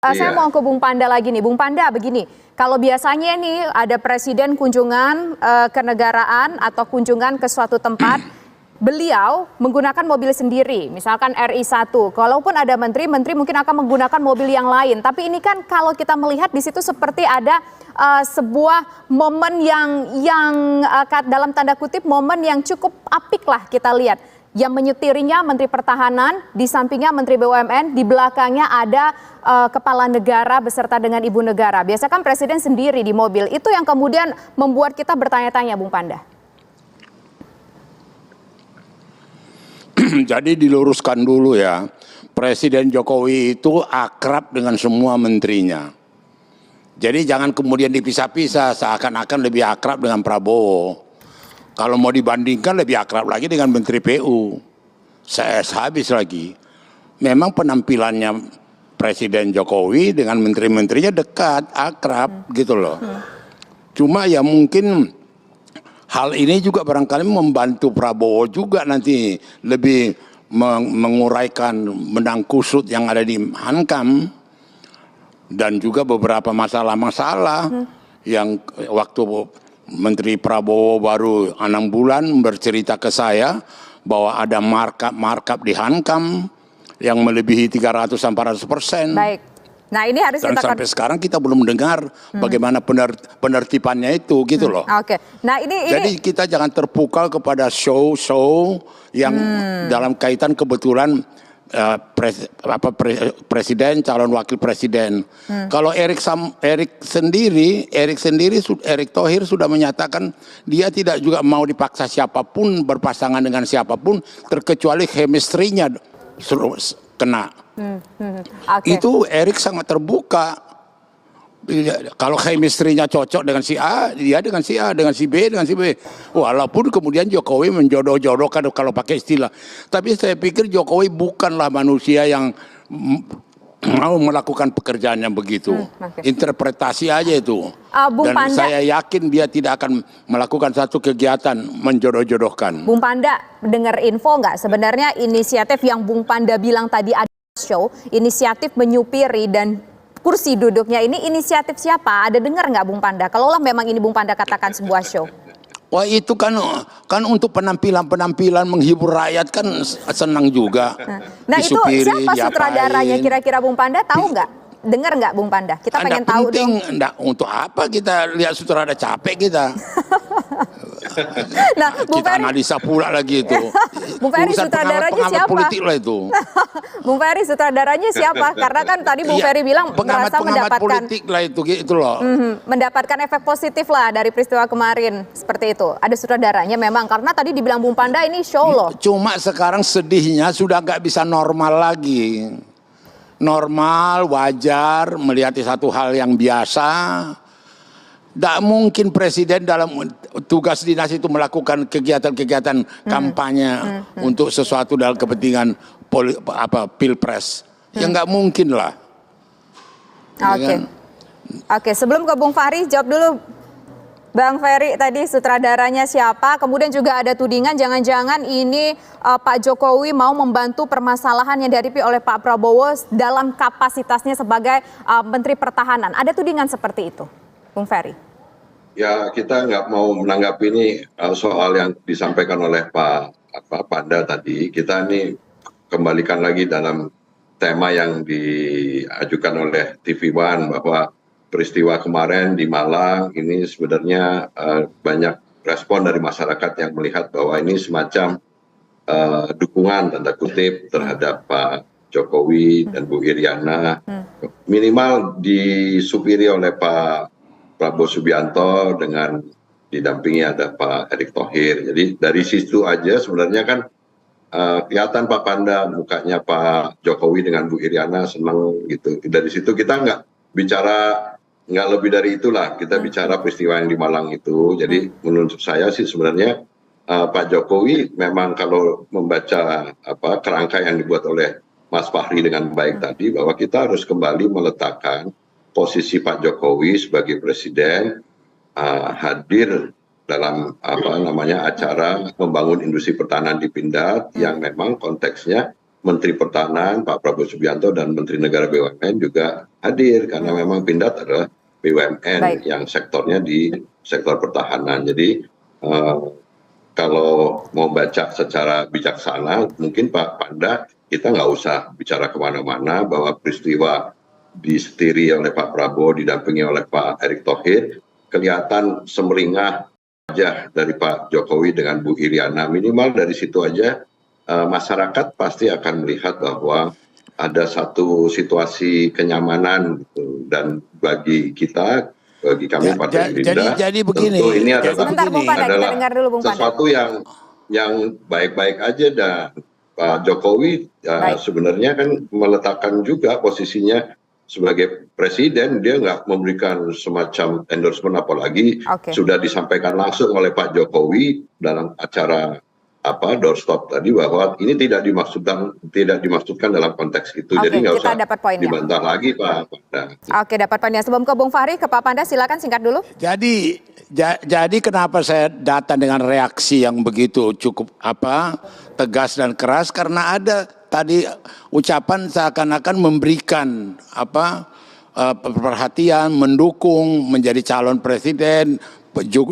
Saya mau ke Bung Panda lagi nih. Bung Panda, begini, kalau biasanya nih ada presiden kunjungan kenegaraan atau kunjungan ke suatu tempat, beliau menggunakan mobil sendiri, misalkan RI1. Kalaupun ada menteri mungkin akan menggunakan mobil yang lain. Tapi ini kan kalau kita melihat di situ seperti ada sebuah momen yang dalam tanda kutip momen yang cukup apik lah kita lihat. Yang menyetirinya Menteri Pertahanan, di sampingnya Menteri BUMN, di belakangnya ada kepala negara beserta dengan ibu negara. Biasa kan presiden sendiri di mobil. Itu yang kemudian membuat kita bertanya-tanya, Bung Panda. Jadi diluruskan dulu ya, Presiden Jokowi itu akrab dengan semua menterinya. Jadi jangan kemudian dipisah-pisah, seakan-akan lebih akrab dengan Prabowo. Kalau mau dibandingkan lebih akrab lagi dengan Menteri PU. Saya habis lagi. Memang penampilannya Presiden Jokowi dengan menteri-menterinya dekat, akrab gitu loh. Cuma ya mungkin hal ini juga barangkali membantu Prabowo juga nanti lebih menguraikan benang kusut yang ada di Hankam. Dan juga beberapa masalah-masalah yang waktu Menteri Prabowo baru 6 bulan bercerita ke saya bahwa ada markup di Hankam yang melebihi 300-400%. Baik. Nah ini harus dan sampai sekarang kita belum mendengar bagaimana penertibannya itu gitu loh. Oke. Nah jadi kita jangan terpukau kepada show yang dalam kaitan kebetulan presiden, calon wakil presiden. Kalau Erick Thohir sudah menyatakan dia tidak juga mau dipaksa siapapun berpasangan dengan siapapun terkecuali chemistry-nya kena. Itu Erick sangat terbuka. Kalau chemistry-nya cocok dengan si A, dia dengan si A, dengan si B, dengan si B. Walaupun kemudian Jokowi menjodoh-jodohkan kalau pakai istilah. Tapi saya pikir Jokowi bukanlah manusia yang mau melakukan pekerjaannya begitu. Interpretasi aja itu. Dan Panda, saya yakin dia tidak akan melakukan satu kegiatan menjodoh-jodohkan. Bung Panda, dengar info nggak? Sebenarnya inisiatif yang Bung Panda bilang tadi ada show, inisiatif menyupiri dan kursi duduknya ini inisiatif siapa? Ada dengar nggak Bung Panda? Kalaulah memang ini Bung Panda katakan sebuah show. Wah itu kan untuk penampilan menghibur rakyat kan senang juga. Nah itu siapa sutradaranya kira-kira Bung Panda tahu nggak? Dengar nggak Bung Panda? Kita pengen tahu dong. Enggak, untuk apa kita lihat sutradara capek kita? Nah, Bung kita Ferry, analisa pula lagi itu. Bung Ferry sutradaranya siapa? Politik lah itu. Bung Ferry sutradaranya siapa? Karena kan tadi Bung Ferry bilang merasa mendapatkan politik lah itu gitu loh. Mendapatkan efek positif lah dari peristiwa kemarin seperti itu. Ada sutradaranya memang karena tadi dibilang Bung Panda ini show loh. Cuma sekarang sedihnya sudah nggak bisa normal lagi. Normal, wajar, melihat satu hal yang biasa. Tidak mungkin presiden dalam tugas dinas itu melakukan kegiatan-kegiatan kampanye untuk sesuatu dalam kepentingan pilpres. Ya nggak mungkin lah. Oke, sebelum ke Bung Fahri, jawab dulu Bang Ferry tadi sutradaranya siapa? Kemudian juga ada tudingan jangan-jangan ini Pak Jokowi mau membantu permasalahan yang dihadapi oleh Pak Prabowo dalam kapasitasnya sebagai Menteri Pertahanan. Ada tudingan seperti itu, Bung Ferry? Ya kita nggak mau menanggapi ini soal yang disampaikan oleh Pak Panda tadi. Kita ini kembalikan lagi dalam tema yang diajukan oleh TV One bahwa peristiwa kemarin di Malang ini sebenarnya banyak respon dari masyarakat yang melihat bahwa ini semacam dukungan tanda kutip terhadap Pak Jokowi dan Bu Iriana. Minimal disupiri oleh Pak Prabowo Subianto dengan didampingi ada Pak Erick Thohir. Jadi dari situ aja sebenarnya kan kelihatan Pak Panda mukanya Pak Jokowi dengan Bu Iriana senang gitu. Dari situ kita nggak lebih dari itulah, kita bicara peristiwa yang di Malang itu. Jadi menurut saya sih sebenarnya Pak Jokowi memang kalau membaca kerangka yang dibuat oleh Mas Fahri dengan baik tadi, bahwa kita harus kembali meletakkan posisi Pak Jokowi sebagai presiden hadir dalam acara membangun industri pertahanan di Pindad yang memang konteksnya Menteri Pertahanan Pak Prabowo Subianto dan Menteri Negara BUMN juga hadir karena memang Pindad adalah BUMN Baik. yang sektornya di sektor pertahanan. Jadi kalau mau baca secara bijaksana, mungkin Pak Panda kita nggak usah bicara kemana-mana bahwa peristiwa disetiri oleh Pak Prabowo didampingi oleh Pak Erick Thohir kelihatan semeringah wajah dari Pak Jokowi dengan Bu Iriana. Minimal dari situ aja masyarakat pasti akan melihat bahwa ada satu situasi kenyamanan gitu. Dan bagi kita, bagi kami Partai Gerindra, jadi begini, tentu ini Sebentar Bung Panda, kita dengar dulu Bung Panda. sesuatu yang baik-baik aja. Dan Pak Jokowi sebenarnya kan meletakkan juga posisinya sebagai presiden, dia nggak memberikan semacam endorsement, apalagi sudah disampaikan langsung oleh Pak Jokowi dalam acara doorstop tadi bahwa ini tidak dimaksudkan dalam konteks itu. Jadi nggak usah dibantah lagi Pak Panda. Oke, dapat poinnya. Sebelum ke Bung Fahri, ke Pak Panda silakan singkat dulu. Jadi kenapa saya datang dengan reaksi yang begitu cukup tegas dan keras, karena ada tadi ucapan seakan-akan memberikan perhatian, mendukung menjadi calon presiden,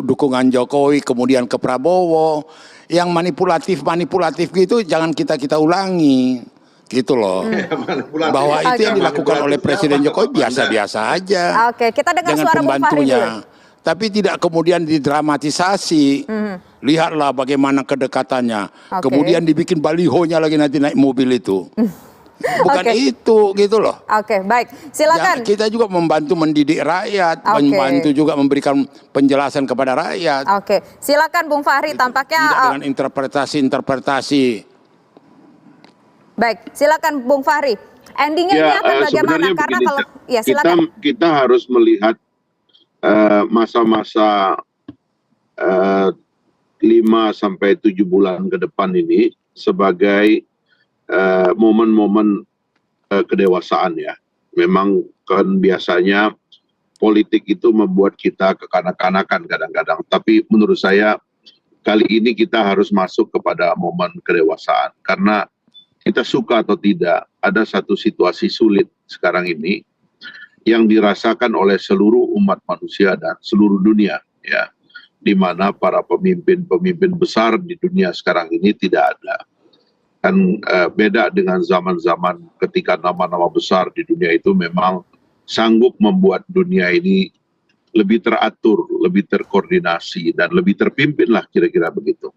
dukungan Jokowi kemudian ke Prabowo. Yang manipulatif gitu jangan kita ulangi gitu loh. Bahwa itu yang dilakukan oleh Presiden Jokowi biasa-biasa aja. Oke, kita dengar dengan suara Bung Fahri dulu. Tapi tidak kemudian didramatisasi. Lihatlah bagaimana kedekatannya. Kemudian dibikin balihonya lagi nanti naik mobil itu. Bukan itu gitu loh. Oke, baik. Silakan. Ya, kita juga membantu mendidik rakyat, membantu juga memberikan penjelasan kepada rakyat. Oke, silakan Bung Fahri. Tampaknya tidak dengan interpretasi. Baik, silakan Bung Fahri. Endingnya ini akan bagaimana? Karena kalau silakan. Kita harus melihat masa-masa 5 sampai 7 bulan ke depan ini sebagai momen-momen kedewasaan ya. Memang kan biasanya politik itu membuat kita kekanak-kanakan kadang-kadang. Tapi menurut saya kali ini kita harus masuk kepada momen kedewasaan. Karena kita suka atau tidak, ada satu situasi sulit sekarang ini yang dirasakan oleh seluruh umat manusia dan seluruh dunia ya. Di mana para pemimpin besar di dunia sekarang ini tidak ada. Kan beda dengan zaman-zaman ketika nama-nama besar di dunia itu memang sanggup membuat dunia ini lebih teratur, lebih terkoordinasi, dan lebih terpimpin lah kira-kira begitu.